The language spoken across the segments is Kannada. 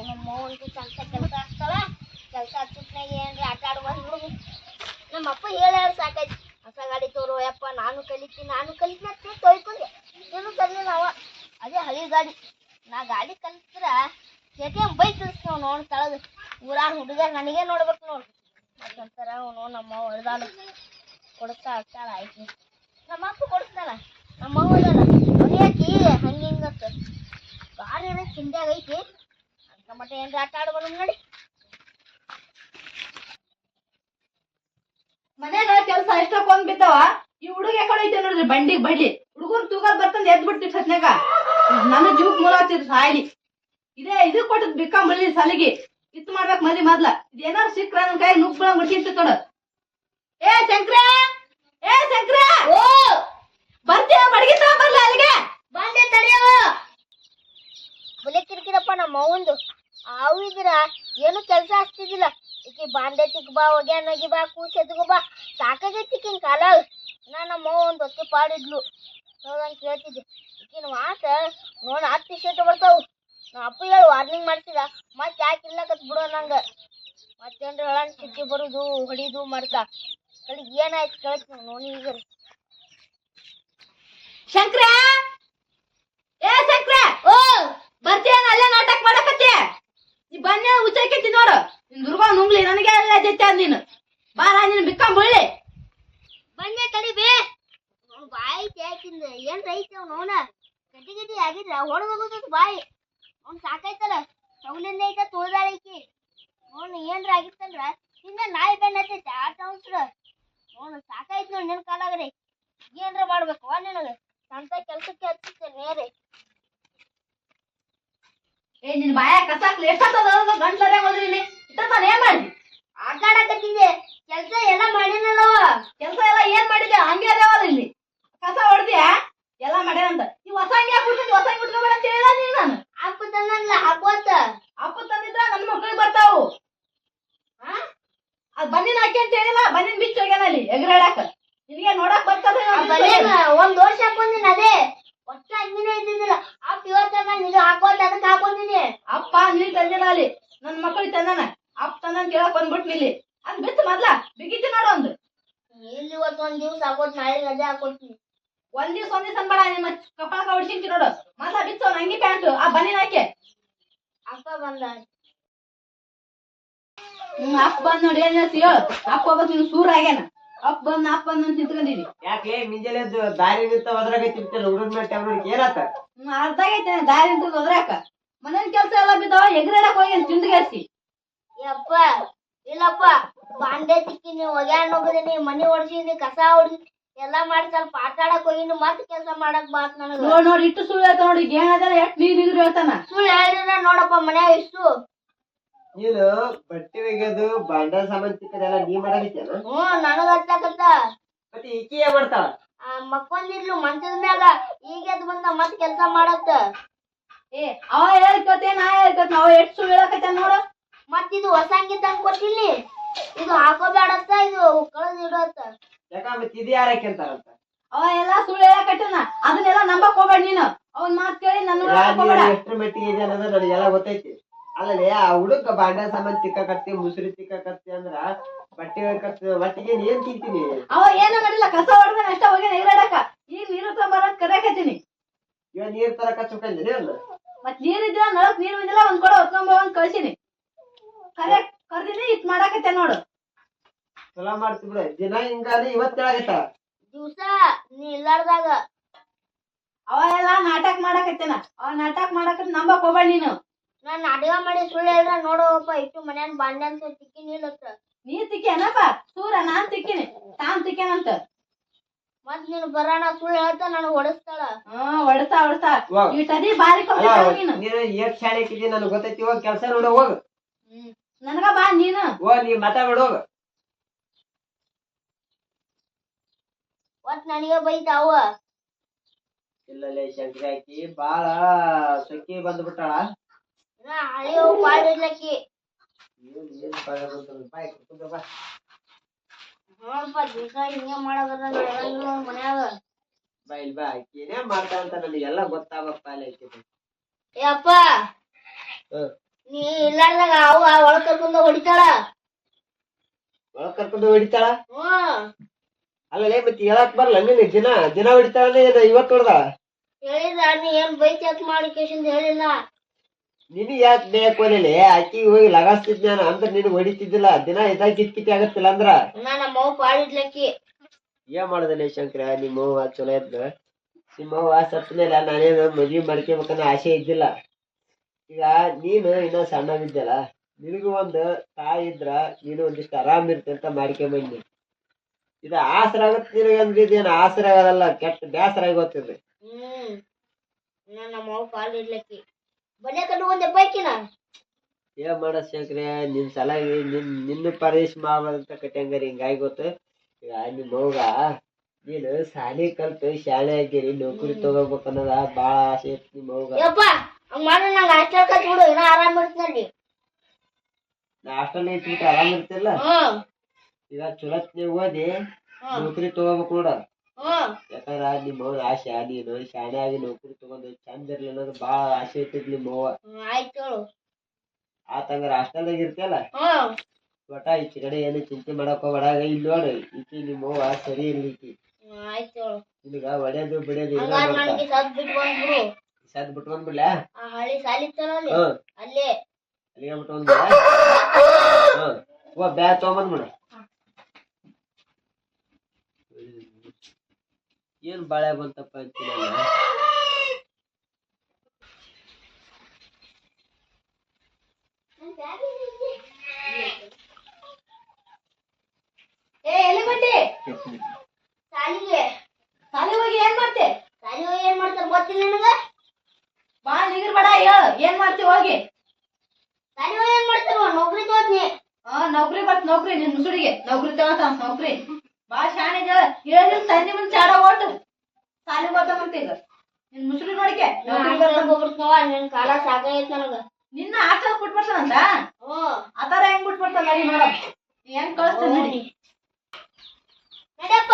ನಮ್ಮ ಒಂದು ಚಂತ ಕೆಲಸ ಆಗ್ತಾಳ ಕೆಲಸ ಹಚ್ಚಿಟ್ನಾಗ ಏನ್ರ ಆಟ ಆಡುವ ನಮ್ಮ ಅಪ್ಪ ಹೇಳ ಸಾಕಾಯ್ತು ಹೊಸ ಗಾಡಿ ತೋರು ಯಪ್ಪ ನಾನು ಕಲಿತೀನಿ ಅಂತ ತೊಯ್ಕೊಂಡೆ ಏನು ಕಲಿಯಲ್ಲ ಅವ ಅದೇ ಹಳಿ ಗಾಡಿ ನಾ ಗಾಡಿ ಕಲಿತ್ರ KTM ಬೈಕ್ ಕಲಿಸ್ತಾವ ನೋಡ್ ತಳಗ ಊರಾಗ ಹುಡುಗ ನನಗೆ ನೋಡ್ಬೇಕು ನೋಡು ಮತ್ತಂತಾರ ಅವನು ನಮ್ಮ ಹೊಡೆದಾಳು ಕೊಡಿಸ್ತಾ ಆಗ್ತಾಳ ಆಯ್ತು ನಮ್ಮ ಅಪ್ಪ ಕೊಡಿಸ್ತಾಳ ನಮ್ಮ ಹೋದಲ್ಲ ಹೊಡಿಯಾಕಿ ಹಂಗಿಂಗತ್ತ ಗಾಡಿ ಏನೋ ಚಿಂದ್ಯಾಗ ಐತಿ ಅಂತ ಮಟ್ಟ ಏನ್ರ ಆಟ ಆಡ್ಬೋದು ನೋಡಿ ಮನ್ಯಾಗ ಕೆಲಸ ಎಷ್ಟೊಂದ್ ಬಿದ್ದಾವ ಈ ಹುಡುಗ ಯಾಕಡೆ ಐತೆ ನೋಡ್ರಿ ಬಂಡಿ ಬಡ್ಲಿ ಹುಡುಗರು ತೂಗದ್ ಬರ್ತಂದ್ ಎದ್ ಬಿಡ್ತಿರ್ ಸತ್ನಾಗ ನನ್ನ ಜೀವಕ್ ಮೂಲ ಹಚ್ಚಿದ್ ಸಾಯ್ಲಿ ಇದು ಕೊಟ್ಟದ್ ಬಿಕ್ಕಂಬಳ್ಳಿ ಸಲಿಗೆ ಇತ್ತು ಮಾಡ್ಬೇಕ್ ಮದಿ ಮೊದ್ಲ ಇದೇನಾರು ಸಿಕ್ಕ್ರ ನನ್ ಕೈ ನುಗ್ಗಳ ಮುಟ್ಟಿಂತ ತೊಡ ಏ ಶಂಕ್ರ ಓ ಬರ್ತೀಯ ಬಡಗಿ ತಗೊಂಡ್ ಬರ್ಲ ಅಲ್ಲಿಗೆ ಬಂದೆ ತಡೆಯವ ಬಲೆ ಕಿರಿಕಿರಪ್ಪ ನಮ್ಮ ಅವಂದು ಅವು ಇದ್ರ ಏನು ಕೆಲಸ ಆಗ್ತಿದ್ದಿಲ್ಲ ಈಕಿ ಬಾಂಡೆ ತಿಕ್ ಬಾ ಒಗ್ಯಾನಗಿ ಬಾ ಕೂಸ್ ಎದ್ಗೋ ಬಾ ಸಾಕಾಗೈತಿ ಈಕಿನ ಕಾಲಾಗ ನಮ್ಮ ಒಂದು ಹೊತ್ತೆ ಪಾಡಿದ್ಲು ಹೋಗಂಗೆ ಕೇಳ್ತಿದ್ದೆ ಈಕಿನ ಮಾತ ನೋಡ್ 10 ಟಿ-ಶರ್ಟ್ ಬರ್ತಾವು ನಾ ಅಪ್ಪ ಹೇಳಿ ವಾರ್ನಿಂಗ್ ಮಾಡ್ತಿದ ಮತ್ತೆ ಯಾಕೆ ಇಲ್ಲಕತ್ ಬಿಡೋ ನಂಗೆ ಮತ್ತೇನ್ರ ಹೇಳ ಸಿಕ್ಕಿ ಬರುದು ಹೊಡಿದು ಮಾಡ್ತಾ ಕಲಿಗೆ ಏನಾಯ್ತು ಕೇಳ್ತೀನಿ ನೋಡಿ ಈಗ ಶಂಕ್ರ ಓ ಬರ್ತೀಯ ಅಲ್ಲೇ ನಾಟಕ ಮಾಡಕತ್ತಿ ನೀ ಬನ್ನಿ ಉಚ್ಚಾಕೈತಿ ನೋಡು ನಿನ್ ದುರ್ಗ ನುಂಗ್ಲಿ ನನಗೆ ಎಲ್ಲ ಜೊತೆ ಅದ್ ನೀನು ಬಾರ ನೀನು ಬಿಕ್ಕಂಬಳ್ಳಿ ಬಂದೆ ತಡಿಬೇ ಬಾಯಿ ಯಾಕಿಂದ ಏನ್ ರೈತ ನೋನ ಗಟ್ಟಿ ಆಗಿದ್ರ ಹೊಡೆದೋಗ್ತದ ಬಾಯಿ ಅವ್ನು ಸಾಕಾಯ್ತಲ್ಲ ತೌಲಿಂದ ಐತ ತುಳ್ದಾಳೈಕಿ ನೋಡು ಏನ್ರ ಆಗಿತ್ತಂದ್ರ ಹಿಂಗ ನಾಯಿ ಬೆನ್ನ ಹತ್ತೈತಿ ಆಟ ಅವಸ್ರ ನೋಡು ಸಾಕಾಯ್ತು ನೋಡಿ ನಿನ್ ಕಾಲಾಗ್ರಿ ಏನ್ರ ಮಾಡ್ಬೇಕು ನಿನಗ ಅಂತ ಕೆಲ್ಸಕ್ಕೆ ಹಚ್ಚಿತ್ತೆ ನೇರೆ ಏ ನಿನ್ ಬಾಯ ಕಸಾಕ್ಲಿ ಎಷ್ಟೊತ್ತದ ಗಂಟ್ಲರೇ ಹೋದ್ರಿ ಇಲ್ಲಿ ಇಟ್ಟತಾನ ಏನ್ ಮಾಡಿ ಆಟ ಆಡಕತ್ತಿದ್ದೆ ಕೆಲ್ಸ ಎಲ್ಲ ಮಾಡಿನಲ್ಲವ ಕೆಲಸ ಎಲ್ಲ ಏನ್ ಮಾಡಿದ್ಯಾ ಹಂಗೆ ಅದೇವಲ್ಲ ಇಲ್ಲಿ ಕಸ ಹೊಡ್ದಿಯ ಎಲ್ಲ ಮಾಡ್ಯಾರಂತ ಈ ಹೊಸ ಹಂಗೆ ಹಾಕ್ಬಿಡ್ತೀನಿ ಹೊಸ ಬಿಟ್ಕೋಬೇಡ ಅಂತ ಹೇಳಿದ ನೀನ್ ನಾನು ಅಪ್ಪ ತಂದಲ್ಲ ಹಾಕೋತ ಅಪ್ಪ ತಂದಿದ್ರ ನನ್ನ ಮಕ್ಳಿಗೆ ಬರ್ತಾವು ಅದ್ ಬನ್ನಿನ ಹಾಕಿ ಅಂತ ಹೇಳಿಲ್ಲ ಬನ್ನಿನ ಬಿಚ್ಚ ಹೋಗ್ಯಾನ ಅಲ್ಲಿ ಎಗರಾಡಾಕ ನಿನಗೆ ನೋಡಕ್ ಬರ್ತದ ಒಂದ್ ವರ್ಷ ಹಾಕೊಂಡಿನ ಅದೇ ವರ್ಷ ಹಂಗಿನೇ ಇದ್ದಿದ್ದಿಲ್ಲ ಅಪ್ಪ ಇವತ್ತ ನೀನು ಹಾಕೋತ ಅದಕ್ಕೆ ಹಾಕೊಂಡಿನಿ ಅಪ್ಪ ನೀ ತಂದಿಲ್ಲ ಅಲ್ಲಿ ನನ್ ಮಕ್ಳಿಗೆ ತಂದಾನ ಅಪ್ಪ ತಂದನ್ ಕೇಳಕ್ ಬಂದ್ಬಿಟ್ಟು ಇಲ್ಲಿ ಅದ್ ಬಿತ್ತು ಮೊದ್ಲ ಬಿಗಿತಿ ನೋಡು ಒಂದು ಇಲ್ಲಿ ಇವತ್ತು ಒಂದ್ ದಿವ್ಸ ಹಾಕೋತ್ ನಾಳೆ ರಜೆ ಹಾಕೊಡ್ತೀನಿ ಒಂದ್ ದಿವ್ಸ ಅನ್ಬೇಡ ನಿಮ್ಮ ಕಪಾಳಕ ಹೊಡ್ಸಿಂತಿ ನೋಡು ಮೊದ್ಲ ಬಿತ್ತು ಅವ್ನ ಅಂಗಿ ಪ್ಯಾಂಟು ಆ ಬನ್ನಿನ ಹಾಕಿ ಅಪ್ಪ ಬಂದ ಅಪ್ಪ ಬಂದ್ ನೋಡಿ ಏನ್ ಹೇಳ್ತಿ ಹೇಳು ಅಪ್ಪ ಒಬ್ಬ ನೀನು ಸೂರ್ ಆಗ್ಯಾನ ಅಪ್ಪ ಬಂದ್ ಅಂತ ನಿಂತ್ಕೊಂಡಿದಿ ಯಾಕೆ ಮುಂಜಾನೆ ದಾರಿ ನಿಂತ ಒದ್ರಾಗ ತಿಂತಿಲ್ಲ ಹುಡುಗ ಮೇಲೆ ಟೈಮ್ ಏನಾತ ಅರ್ಧ ಆಗೈತೆ ದಾರಿ ನಿಂತದ ಹೋದ್ರಾಕ ಮನೇನ್ ಕೆಲ್ಸ ಎಲ್ಲ ಬಿದ್ದಾವ ಎಗರಾಡಕ್ ಹೋಗಿ ತಿಂದ್ಗಾಸಿ ಯಪ್ಪ ಇಲ್ಲಪ್ಪ ಬಾಂಡೆ ತಿಕ್ಕಿನಿ ಒಗ್ಯಾಣ ಹೋಗದಿನಿ ಮನಿ ಹೊಡ್ಸಿನಿ ಕಸ ಹೊಡ್ಸಿ ಎಲ್ಲಾ ಮಾಡಿ ಸ್ವಲ್ಪ ಆಟ ಆಡಕ್ ಹೋಗಿನಿ ಮತ್ ಕೆಲ್ಸ ಮಾಡಕ್ ಬಾತ್ ನನಗ ನೋಡಿ ಇಟ್ಟು ಸುಳ್ಳು ಹೇಳ್ತಾನ ನೋಡಿ ಏನಾದ ಎಷ್ಟ್ ನೀರ್ ನಿಗ್ರಿ ಹೇಳ್ತಾನ ಸುಳ್ಳು ಹೇಳಿದ್ರ ನೋಡಪ್ಪ ಮನ್ಯಾಗ ಇಷ್ಟು ನೀನು ಬಟ್ಟೆ ಒಗೆಯೋದು ಬಾಂಡ ಸಾಮಾನ್ ತಿಕ್ಕದೆಲ್ಲ ನೀ ಮಾಡಾಕತ್ತೇನ ನನಗ ಹಚ್ಚಾಕತ್ತ ಮತ್ತೆ ಈಕಿ ಏನ್ ಮಾಡ್ತಾಳ ಮಕ್ಕೊಂದಿರ್ಲು ಮಂಚದ ಮ್ಯಾಗ ಈಗ ಎದ್ ಬಂದ ಮತ್ ಕೆಲ್ಸ ಮಾಡತ್ತ ಏ ಅವ ಹೇಳ್ಕತೆ ನಾ ಹೇಳ್ಕತ್ ಅವ ಎಷ್ಟ್ ಸುಳ್ಳು ಹೇಳಕತ್ತ ನೋಡು ಮತ್ ಇದು ಹೊಸ ಅಂಗಿ ತಂದ್ ಕೊಟ್ಟಿಲ್ಲಿ ಇದು ಹಾಕೋಬೇಡತ್ತ ಇದು ಕಳದ್ ಇಡತ್ತ ಯಾಕ ಮತ್ತೆ ಇದು ಯಾರಕ್ಕೆ ಅಂತಾರಂತ ಅವ ಎಲ್ಲಾ ಸುಳ್ಳು ಹೇಳಕಟ್ಟನ ಅದನ್ನೆಲ್ಲ ನಂಬಕ್ ಹೋಗ್ಬೇಡ ನೀನು ಅವನ್ ಮಾತ್ ಕೇಳಿ ನನ್ನ ಎಷ್ಟ್ರ ಮಟ್ಟಿಗೆ ಇದೆ ಅನ್ನೋದು ನನಗೆಲ್ಲ ಗೊತ್ತೈತಿ ಅಲ್ಲೇ ಆ ಹುಡುಗ ಬಾಂಡ ಸಾಮಾನ್ ತಿಕ್ಕಕತ್ತಿ ಮುಸುರಿ ತಿಕ್ಕಕತ್ತಿ ಅಂದ್ರ ಬಟ್ಟೆ ಒಟ್ಟಿಗೆ ಏನ್ ತಿಂತೀನಿ ಅವ ಏನೋ ಮಾಡಿಲ್ಲ ಕಸ ಹೊಡೆದ ಅಷ್ಟ ಹೋಗಿ ಎಗರಾಡಕ ಈಗ ನೀರು ತಗೊಂಬರಕ್ ಕರೆಯಕತ್ತೀನಿ ಇವಾಗ ನೀರ್ ತರ ಕಚ್ಕೊಂಡಿ ಅಲ್ಲ ಮತ್ ನೀರಿದ್ರ ನಳಕ್ ನೀರ್ ಬಂದಿಲ್ಲ ಒಂದ್ ಕೊಡ ಹೊತ್ಕೊಂಡ್ ಬಂದ್ ಕಳ್ಸಿನಿ ಕರ್ದಿನಿ ಇಟ್ ಮಾಡಾಕತ್ತೆ ನೋಡು ಚಲೋ ಮಾಡ್ತಿ ಬಿಡ ದಿನ ಹಿಂಗಾದ್ರೆ ಇವತ್ ಹೇಳಾಗತ್ತ ದಿವ್ಸ ನೀ ಇಲ್ಲಾರ್ದಾಗ ಅವ ಎಲ್ಲಾ ನಾಟಕ ಮಾಡಾಕತ್ತೇನ ಅವ ನಾಟಕ ಮಾಡಾಕ ನಂಬಕ್ ಹೋಗ್ಬೇಡ ನೀನು ನಾನ್ ಅಡಿಗೆ ಮಾಡಿ ಸುಳ್ಳು ಹೇಳ್ರ ನೋಡಪ್ಪ ಇಟ್ಟು ಮನ್ಯಾನ ಬಾಂಡೆ ಅಂತ ತಿಕ್ಕಿನಿ ಇಲ್ಲತ್ತ ನೀ ತಿಕ್ಕೇನಪ್ಪ ಸೂರ ನಾನ್ ತಿಕ್ಕಿನಿ ತಾನ್ ತಿಕ್ಕೇನಂತ ಮತ್ ನೀನು ಬರೋಣ ಸುಳ್ಳು ಹೇಳ್ತಾ ನನಗ್ ಹೊಡಸ್ತಾಳ ಹೊಡ್ತಾ ಈ ಟದಿ ಬಾರಿ ನೀನು ನೀನು ಏಟ್ ಶಾಲೆ ಇಟ್ಟಿದ್ದೀನಿ ನನಗೆ ಗೊತ್ತೈತಿ ಹೋಗ್ ಕೆಲ್ಸ ನೋಡ ಹೋಗ್ ನನಗ ಬಾ ನೀನು ಹೋಗ್ ನೀ ಮಾತಾಡ ಹೋಗ ಒಟ್ ನನಗೆ ಬೈತಾವ ಇಲ್ಲಲ್ಲೇ ಶಂಕರಿ ಹಾಕಿ ಬಾಳ ಸೊಕ್ಕಿ ಬಂದ್ಬಿಟ್ಟಾಳ ಹಳೆಯ ಬಾಳ್ ಇರ್ಲಕ್ಕಿ ನೋಡಪ್ಪ ದಿವಸ ಹಿಂಗೆ ಮಾಡೋದ್ರ ಮನ್ಯಾಗ ಬಾ ಇಲ್ ಬಾ ಏನೇ ಮಾಡ್ತಾ ಅಂತ ನನಗೆಲ್ಲ ಗೊತ್ತಾಗಪ್ಪ ಅಲ್ಲಿ ಏಪ್ಪ ನೀ ಇಲ್ಲಾರ್ದಾಗ ಅವ ಒಳಗ್ ಕರ್ಕೊಂಡ ಹೊಡಿತಾಳ. ಒಳಗ್ ಕರ್ಕೊಂಡು ಹೊಡಿತಾಳ. ಹ್ಮ್ ಅಲ್ಲೇ ಮತ್ತೆ ಹೇಳಕ್ ಬರಲ್ಲ ನಿನಗೆ ದಿನ ದಿನ ಹೊಡಿತಾಳ ಇವತ್ತು ಹೊಡ್ದ ಹೇಳಿದ್ರ ನೀ ಏನ್ ಬೈಕ್ ಮಾಡಿ ಕೇಶನ್ ಹೇಳಿಲ್ಲ. ನಿನಗ್ ಯಾಕೆ ಬೇಕು ಅಲ್ಲಿ ಆಕಿಗೆ ಹೋಗಿ ಲಗಾಸ್ತಿದ್ನ ಅಂದ್ರ ನಿನಗ್ ಹೊಡಿತಿದ್ದಿಲ್ಲ ದಿನ ಇದಾಗ ಕಿತ್ಕಿತಿ ಆಗತ್ತಿಲ್ಲ ಅಂದ್ರ ನಮ್ಮ ಅವ್ವ ಪಾಡಿದ್ಲಕ್ಕಿ. ಏನ್ ಮಾಡೋದಿಲ್ಲ ಶಂಕರ ನಿಮ್ಮವ್ವ ಚಲೋ ಇದ್ದ ನಿಮ್ಮವ್ವ ಸತ್ತ ಮೇಲೆ ನಾನೇನು ಮದ್ವಿ ಮಾಡ್ಕೋಬೇಕನ್ನೋ ಆಸೆ ಇದ್ದಿಲ್ಲ. ಈಗ ನೀನು ಇನ್ನ ಸಣ್ಣವಿದ್ದಲ್ಲ ನಿನಗೂ ಒಂದು ತಾಯಿ ಇದ್ರ ನೀನು ಒಂದಿಷ್ಟು ಆರಾಮ್ ಇರ್ತಿ ಅಂತ ಮಾಡ್ಕೊಂಬಂದಿ. ಇದು ಆಸರ ಆಗತ್ತೆ ನಿನಗೆ ಅಂದಿದ್ದೇನು ಆಸರ ಆಗಲ್ಲ ಕೆಟ್ಟ ಬೇಸರ ಆಗೋಗ್ತದೆ. ನಮ್ಮ ಅವ್ವ ಪಾಡಿದ್ಲಕ್ಕಿ ಬನ್ನಿ ಕಟ್ಟು ಒಂದೆ ಬೈಕಿನ ಏನ್ ಮಾಡ ಶಂಕರ ನಿನ್ ಸಲ ನಿನ್ನ ಪರೇಶ್ ಮಾಡ್ಬಾರ್ದಂತ ಕಟ್ಟಂಗಾರಿ ಹಿಂಗಾಗಿ ಗೊತ್ತು. ಈಗ ನಿಮ್ಮವ್ಗ ನೀನು ಶಾಲಿ ಕಲ್ತು ಶಾಲೆ ಆಗಿರಿ ನೌಕರಿ ತಗೋಬೇಕು ಅನ್ನೋದ ಬಾಳ ಆಸೆ ಐತಿ ನಿಮ್ಮವ್ಗ. ಯಪ್ಪ ಹಂಗ ಮಾಡಿ ನಂಗೆ ಹಾಸ್ಟೆಲ್ ಕಳ್ಸಿ ಬಿಡು ಏನೋ ಆರಾಮ್ ಇರ್ತನಲ್ಲಿ. ನಾ ಹಾಸ್ಟೆಲ್ ಇಟ್ಬಿಟ್ಟು ಆರಾಮ್ ಇರ್ತಿಲ್ಲ. ಈಗ ಚಲೋತ್ನೆ ಓದಿ ನೌಕರಿ ತಗೋಬೇಕು ನೋಡ. ಯಾಕಂದ್ರ ನಿಮ್ಮವ್ನ ಆಸೆ ನೀನು ಶಾಲೆ ಆಗಿ ನೌಕರಿ ತಗೊಂಡು ಚಂದ ಇರ್ಲಿ ಅನ್ನೋದು ಬಾಳ ಆಸೆ ಇಟ್ಟಿದ್ ನಿಮ್ಮವ್ವ. ಆಯ್ತು ಆತಂಗಾರ ಹಾಸ್ಟೆಲ್ದಾಗ ಇರ್ತಿಯಲ್ಲ ಒಟ್ಟ ಈಚೆ ಕಡೆ ಏನು ಚಿಂತೆ ಮಾಡಕ್ ಹೋಗ್ಬೇಡ. ಇಲ್ಲಿ ನೋಡು ಈಕಿ ನಿಮ್ಮವ್ವ ಸರಿ ಇರ್ಲಿಕ್ಕಿ ಆಯ್ತು ನಿನಗ ಒಡೆಯೋದು ಬಿಡೋದು ನನಗೆ ಸದ್ ಬಿಟ್ಟು ಬಂದ್ಬಿಡು. ಸದ್ ಬಿಟ್ಟು ಬಂದ್ಬಿಡ್ಲಾ? ಆ ಹಳ್ಳಿ ಸಾಲಿ ಇತ್ತಲ್ಲ ಅಲ್ಲೇ ಅಲ್ಲಿಗೆ ಬಿಟ್ಟು ಬಂದ್ಬಿಡ. ಓ ಬ್ಯಾಗ್ ತಗೊಂಬಂದ್ಬಿಡ. ಏನ್ ಬಾಳೆ ಬಂತಪ್ಪ ಅಂತೀನಿ ಎಲ್ಲಿ ಬಂದಿ? ಸಾಲಿಗೆ ಶಾಲೆ ಹೋಗಿ ಏನ್ ಮಾಡ್ತೆ? ಸಾಲಿ ಹೋಗಿ ಏನ್ ಮಾಡ್ತಾರ ಗೊತ್ತಿಲ್ಲ ನಿನಗ? ಬಾ ನಿಗರ್ ಬೇಡ ಹೇಳು ಏನ್ ಮಾಡ್ತಿ ಹೋಗಿ. ಸಾಲಿ ಹೋಗಿ ಏನ್ ಮಾಡ್ತಾರ ನೌಕರಿ ತಗೋದ್ನಿ. ನೌಕರಿ ಬರ್ತ ನೌಕರಿ ನಿನ್ ಮುಸುಡಿಗೆ ನೌಕರಿ ತಗೋತ ನೌಕರಿ ಬಾ ಶಾಣೆ ಹೇಳಿದ್ರೆ ತಂದಿ ಮುಂದೆ ಚಾಡ ಓಟು ಸಾಲಿ ಹೋಗ್ತಾನಂತ ಈಗ ನಿನ್ ಮುಸುಡಿ ನೋಡಿಕೆ ನಿನ್ ಕಾಲ ಸಾಕಾಗೈತ್ ನನಗ. ನಿನ್ನ ಹಾಸ್ಟೆಲ್ ಬಿಟ್ಬಿಡ್ತಾನಂತ ಆತರ ಹೆಂಗ್ ಬಿಟ್ಬಿಡ್ತಾನ ನಡಿ ನೋಡ ಹೆಂಗ್ ಕಳಿಸ್ತಾನ ನಡಿ ನಡಿಯಪ್ಪ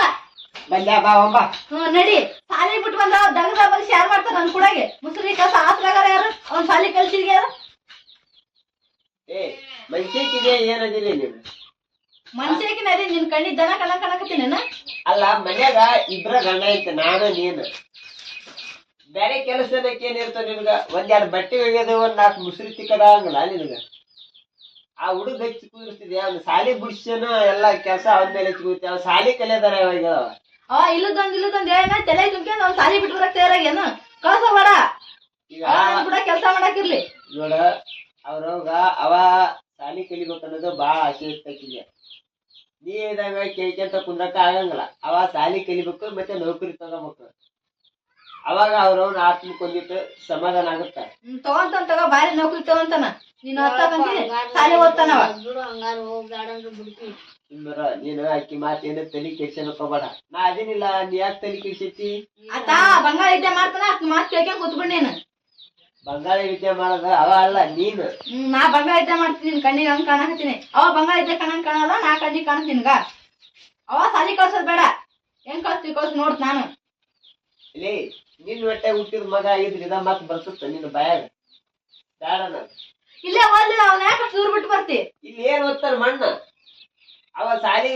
ಬಂದ್ಯಾ ಬಾ ಒಬ್ಬ. ನಡಿ ಸಾಲಿ ಬಿಟ್ಟು ಬಂದ ದಗದ ಬಲಿಸಿ ಯಾರು ಮಾಡ್ತಾರ ನನ್ ಕೂಡಗೆ ಮುಸುಡಿ ಕೆಲಸ ಆಸ್ರಾಗಾರ ಯಾರು ಅವ್ನ್ ಸಾಲಿ ಕಲ್ಸಿದ್ಯ ಯಾರು? ಏ ಮನ್ಸಿಗೆ ಏನದಿಲ್ಲ ನೀನು ಮನ್ಸಿಗೆ ಅದೇ ನಿನ್ ಕಣ್ಣಿ ದನ ಕಣಕತ್ತೀನಿ ಅಲ್ಲ ಮನ್ಯಾಗ ಇಬ್ರ ಗಂಡ ಐತೆ ನಾನು ನೀನು ಬೇರೆ ಕೆಲಸಕ್ಕೆ ಏನಿರ್ತವ ನಿನ್ಗ ಒಂದೆರಡು ಬಟ್ಟೆ ಒಗೆಯೋದು ಒಂದ್ 4 ಮುಸುರಿ ತಿಕ್ಕದ ಹಂಗಲ್ಲ ನಿನಗ. ಆ ಹುಡುಗ ಹಚ್ಚಿ ಕೂರಿಸ್ತಿದ್ಯಾ ಅವ್ನು ಸಾಲಿ ಬಿಡ್ಸನ ಎಲ್ಲಾ ಕೆಲಸ ಅವನ ಮೇಲೆ ಹಚ್ಚಿ ಕೂರ್ತಿ. ಅವ್ನು ಸಾಲಿ ಕಲಿಯದಾರ ಇವಾಗ ಇಲ್ಲದೊಂದ್ ಹೇಳ ತಲೆ ತುಂಬಿ ಅವ್ನ್ ಸಾಲಿ ಬಿಟ್ಟು ಬರಕ್ ತಯಾರಾಗ್ಯಾನ ಕಳ್ಸ ಬೇಡ ಈಗ ಕೂಡ ಕೆಲಸ ಮಾಡಾಕಿರ್ಲಿ. ನೋಡ ಅವ್ರವಾಗ ಅವ ಸಾಲಿ ಕಲಿಬೇಕು ಅನ್ನೋದು ಬಾಳ ಆಸೆ ಇರ್ತಕ್ಕಿದೆ. ನೀ ಇದಾಗ ಕೇಳ್ಕೊಂತ ಕುಂದ್ರಕ ಆಗಂಗಿಲ್ಲ. ಅವ ಸಾಲಿ ಕಲಿಬೇಕು ಮತ್ತೆ ನೌಕರಿ ತಗೋಬೇಕು. ಅವಾಗ ಅವ್ರವ್ನ ಆತ್ಮಕ್ಕೊಂದಿಟ್ಟು ಸಮಾಧಾನ ಆಗುತ್ತ. ತಗೊಂತಾನ ತಗೋ ಬಾರಿ ನೌಕರಿ ತಗೊಂತಾನ ನೀನು ಸಾಲಿ ಓದ್ತಾನವ. ನೀನು ಅಕ್ಕಿ ಮಾತೇನು ತಲೆ ಕೆಡ್ಸಕೋಬೇಡ. ನಾ ಅದೇನಿಲ್ಲ ನೀ ಯಾಕೆ ತಲೆ ಕೆಡ್ಸೈತಿ? ಆತ ಬಂಗಾಳ ವಿದ್ಯೆ ಮಾಡ್ತಾನ ಅದ್ ಮಾತ್ ಕೇಳ್ಕೊಂಡ್ ಕೂತ್ಬಿಡ್ ನೀನು. ಬಂಗಾಳ ವಿದ್ಯೆ ಮಾಡೋದ ಅವ ಅಲ್ಲ ನೀನು. ನಾ ಬಂಗಾಳ ವಿದ್ಯೆ ಮಾಡ್ತೀನಿ ಕಣ್ಣಿಗೆ ಹಂಗ್ ಕಾಣಕತ್ತೀನಿ. ಅವ ಬಂಗಾಳ ವಿದ್ಯೆ ಕಣ್ಣಂಗ್ ಕಾಣಲ್ಲ ನಾ ಕಣ್ಣಿಗೆ ಕಾಣ್ತೀನಿಗ. ಅವ ಸಾಲಿ ಕಳ್ಸೋದ್ ಬೇಡ ಹೆಂಗ್ ಕಳ್ಸ್ತಿ ಕಳ್ಸಿ ನೋಡ್ತ ನಾನು. ಇಲ್ಲಿ ನಿನ್ ಹೊಟ್ಟೆ ಹುಟ್ಟಿದ ಮಗ ಆಗಿದ್ರೆ ಇದ ಮಾತು ಬರ್ತತ್ತ ನಿನ್ನ ಬಾಯಾಗ ಬೇಡ. ನಾನು ಇಲ್ಲೇ ಓದ್ಲಿಲ್ಲ ಅವ್ನ ಯಾಕೆ ದೂರ್ ಬಿಟ್ಟು ಬರ್ತಿ? ಇಲ್ಲಿ ಏನ್ ಓದ್ತಾರ ಮಣ್ಣ. ಅವ ಸಾಲಿ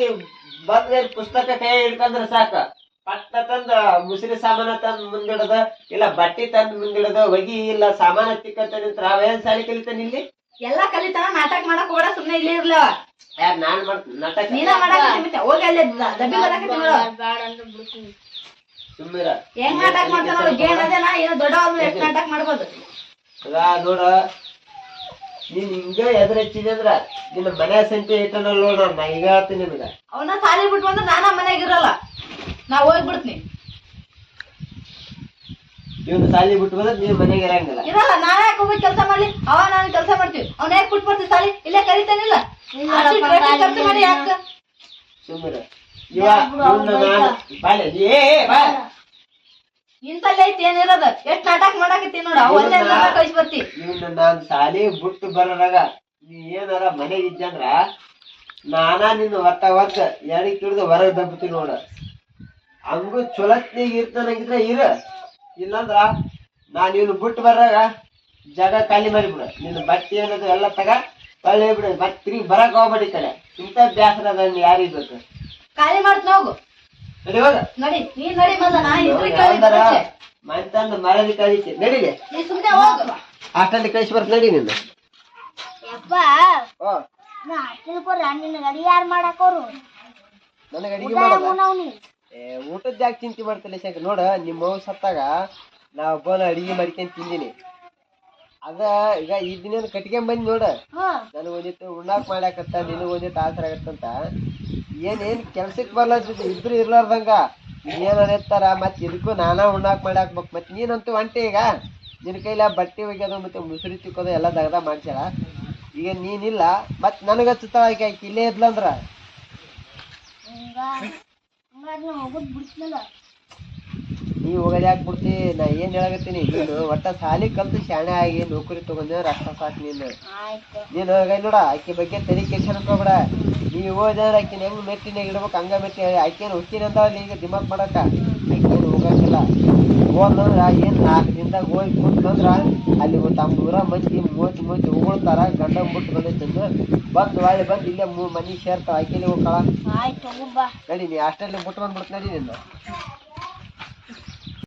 ಬಂದ ಪುಸ್ತಕ ಕೈ ಹಿಡ್ಕಂದ್ರ ಸಾಕ ಪಟ್ಟ ತಂದ ಮುಸುರಿ ಸಾಮಾನ ತಂದ್ ಮುಂದಿಡದ ಇಲ್ಲ ಬಟ್ಟೆ ತಂದ್ ಮುಂದಿಡದ ಒಗಿ ಇಲ್ಲ ಸಾಮಾನ ತಿಕ್ಕಂತ ನಿಂತ್ರ ಅವೇನ್ ಸಾಲಿ ಕಲಿತಾನ ಇಲ್ಲಿ? ಎಲ್ಲಾ ಕಲಿತಾನ ನಾಟಕ ಮಾಡಕ್ ಹೋಗ ಸುಮ್ನೆ ಇಲ್ಲೇ ಇರ್ಲವ. ಯಾರ್ ನಾನ್ ನಾಟಕ ನೀನ ಮಾಡಕ್ ಹೋಗಿ ಅಲ್ಲೇ ದಬ್ಬಿ ಬರಕತ್ತಿ ನೋಡು. ಸುಮ್ಮಿರ ಹೆಂಗ್ ನಾಟಕ ಮಾಡ್ತಾನ ನೋಡು. ಗೇಮ್ ಅದೇನಾ ಏನೋ ದೊಡ್ಡ ಎಷ್ಟು ನಾಟಕ ಮಾಡ್ಬೋದು. ನೋಡ ನೀನ್ ಹಿಂಗ ಎದ್ರ ಹಚ್ಚಿದೆ ಅಂದ್ರ ನಿನ್ನ ಮನೆ ಸಂಖ್ಯೆ ಇಟ್ಟನ ನೋಡ. ನಾ ಈಗ ಹೇಳ್ತೀನಿ ನಿನಗ ಅವನ ಸಾಲಿ ಬಿಟ್ಟು ಬಂದ್ರೆ ನಾನ ಮನ್ಯಾಗ ಇರಲ್ಲ ನಾ ಹೋಗ್ಬಿಡ್ತೀನಿ. ಇವನು ಸಾಲಿ ಬಿಟ್ಟು ಬಂದ್ರೆ ನೀವ್ ಮನೆಗೆ ಇರಂಗಿಲ್ಲ. ಇರಲ್ಲ ನಾ ಯಾಕೆ ಹೋಗಿ ಕೆಲಸ ಮಾಡ್ಲಿ? ಅವ ನಾನು ಕೆಲಸ ಮಾಡ್ತೀವಿ. ಅವ್ನ ಯಾಕೆ ಬಿಟ್ಟು ಬರ್ತೀವಿ ಸಾಲಿ? ಇಲ್ಲೇ ಕರಿತಾನಿಲ್ಲ ಖರ್ಚು ಮಾಡಿ ಯಾಕ ಸುಮ್ಮನೆ ಇಂತಲ್ಲಿ ಐತಿ ಏನಿರೋದ ಎಷ್ಟ್ ನಾಟಕ ಮಾಡಾಕತ್ತಿ ನೋಡ. ಅವಲ್ಲೇ ಕಳಿಸಿ ಬರ್ತಿ. ಇವ್ನ ನಾನ್ ಸಾಲಿ ಬಿಟ್ಟು ಬರೋದಾಗ ನೀ ಏನಾರ ಮನೆಗೆ ಇದ್ದಂದ್ರ ನಾನಾ ನಿನ್ನ ಒತ್ತ ಎಡಕ್ ಹಿಡ್ದು ಹೊರಗೆ ದಬ್ಬತಿ ನೋಡ. ಹಂಗು ಚೊಲತ್ನಿಗೆ ಇರ್ತಾನಂಗಿದ್ರೆ ಇರ. ಇಲ್ಲಂದ್ರ ನಾನ್ ಇವ್ನು ಬಿಟ್ಟು ಬರಾಗ ಜಾಗ ಖಾಲಿ ಮಾಡಿಬಿಡ ನಿನ್ನ ಬಟ್ಟೆ ಅನ್ನೋದು ಎಲ್ಲ ತಗ ಹೊಳ್ಳಿ ಬಿಡು ಮತ್ತೆ ತಿರುಗಿ ಬರಕ್ ಹೋಗ್ಬೇಡಿ ಕಡೆ ಇಂಥ ಬ್ಯಾಸರ ಅದ ಯಾರಿಗ್ ಬೇಕು ಖಾಲಿ ಮಾಡ್ತ ಹೋಗು ನಡಿ ಹೋಗ ನಡಿ ನೀನ್ ನಡಿ ಮೊದಲ ನಾ ಇದ್ರಿ ಮಂತಂದು ಮರದಿ ಕಳಿಸಿ ನಡಿಲಿ ನೀ ಸುಮ್ನೆ ಹೋಗು ಅಷ್ಟಲ್ಲಿ ಕಳಿಸಿ ಬರ್ತ ನಡಿ ನಿನ್ನ ಯಪ್ಪ ಓ ನಾ ತಿಳ್ಕೊರ ನಿನ್ನ ಗಡಿ ಯಾರು ಮಾಡಾಕೋರು ನನಗೆ ಅಡಿಗೆ ಮಾಡೋದ ನಾವು ಊಟದ ಯಾಕೆ ಚಿಂತೆ ಮಾಡ್ತಿಲ್ಲ ಶಂಕ ನೋಡ ನಿಮ್ಮ ಅವ್ವ ಸತ್ತಾಗ ನಾ ಒಬ್ಬನ ಅಡಿಗೆ ಮಾಡ್ಕೊಂಡ್ ತಿಂದಿನಿ ಅದ ಈಗ ಈ ದಿನ ಕಟ್ಕೊಂಡ್ ಬಂದ್ ನೋಡ ನನಗ್ ಒಂದಿತ್ತು ಉಣ್ಣಾಕ್ ಮಾಡ್ಯಾಕತ್ತ ನಿನಗ್ ಒಂದಿತ್ತು ಆಸರ ಆಗತ್ತಂತ ಏನ್ ಕೆಲ್ಸಕ್ ಬರ್ಲಾರ್ದ ಇಬ್ರು ಇರ್ಲಾರ್ದಂಗ ಏನ್ ಅನಿಸ್ತಾರ ಮತ್ ಇದಕ್ಕೂ ನಾನಾ ಉಣ್ಣಾಕ್ ಮಾಡ್ಯಾಕ್ಬೇಕು ಮತ್ ನೀನಂತೂ ಹೊಂಟೆ ಈಗ ನಿನ್ ಕೈಲ ಬಟ್ಟೆ ಒಗ್ಯೋದು ಮತ್ತೆ ಮುಸುರಿ ತಿಕ್ಕೋದು ಎಲ್ಲ ದಗದ ಮಾಡ್ಸ್ಯಾಳ ಈಗ ನೀನಿಲ್ಲ ಮತ್ ನನಗ ಹಚ್ಚುತ್ತಾಳ ಆಕಿ ಇಲ್ಲೇ ಇದ್ಲಂದ್ರ ಹೋಗೋದ್ ಬಿಡ್ತಿನಲ್ಲ ನೀ ಹೋಗೋದ್ ಯಾಕೆ ಬಿಡ್ತಿ ನಾ ಏನ್ ಹೇಳಕತ್ತೀನಿ ನೀನು ಒಟ್ಟ ಸಾಲಿ ಕಲ್ತು ಶಾಣೆ ಆಗಿ ನೌಕರಿ ತಗೊಂಡ ರಕ್ತ ಸಾಕು ನೀನು ನೀನು ಹೋಗ ನೋಡ ಆಕಿ ಬಗ್ಗೆ ತಲೆ ಕೆಲ್ಸ ಅನ್ಕೋಬೇಡ ನೀವ್ ಹೋದ್ರೆ ಆಕಿನ ಹೆಂಗ್ ಮೆಟ್ಟಿನಾಗ ಇಡ್ಬೇಕು ಹಂಗ ಮೆಟ್ಟಿ ಆಕೇನು ಹುಕ್ಕಿನ ಅಂತ ಈಗ ದಿಮಾಕ್ ಮಾಡಕ್ಕ ಆಕೇನು ಹೋಗಂಗಿಲ್ಲ ಹೋದಂದ್ರ ಏನ್ 4 ದಿನದಾಗ ಹೋಗಿ ಕುಂತಂದ್ರ ಅಲ್ಲಿ ತಮ್ಮ ಊರ ಮಂದಿ ಮೂವತ್ತು ಉಗುಳ್ತಾರ ಗಂಡ ಬಿಟ್ಟು ಬಂದೈತಂದು ಬಂದು ಹೊಳ್ಳಿ ಬಂದು ಇಲ್ಲೇ ಮನಿ ಸೇರ್ತಾವ ಆಕಿಲಿ ಹೋಗ್ಕಳ ಆಯ್ತು ಹೋಗ್ಬಾ ನಡಿ ನೀ ಅಷ್ಟಲ್ಲಿ ಬಿಟ್ಟು ಬಂದ್ಬಿಡ್ತ ನಡಿ ನಿನ್ನ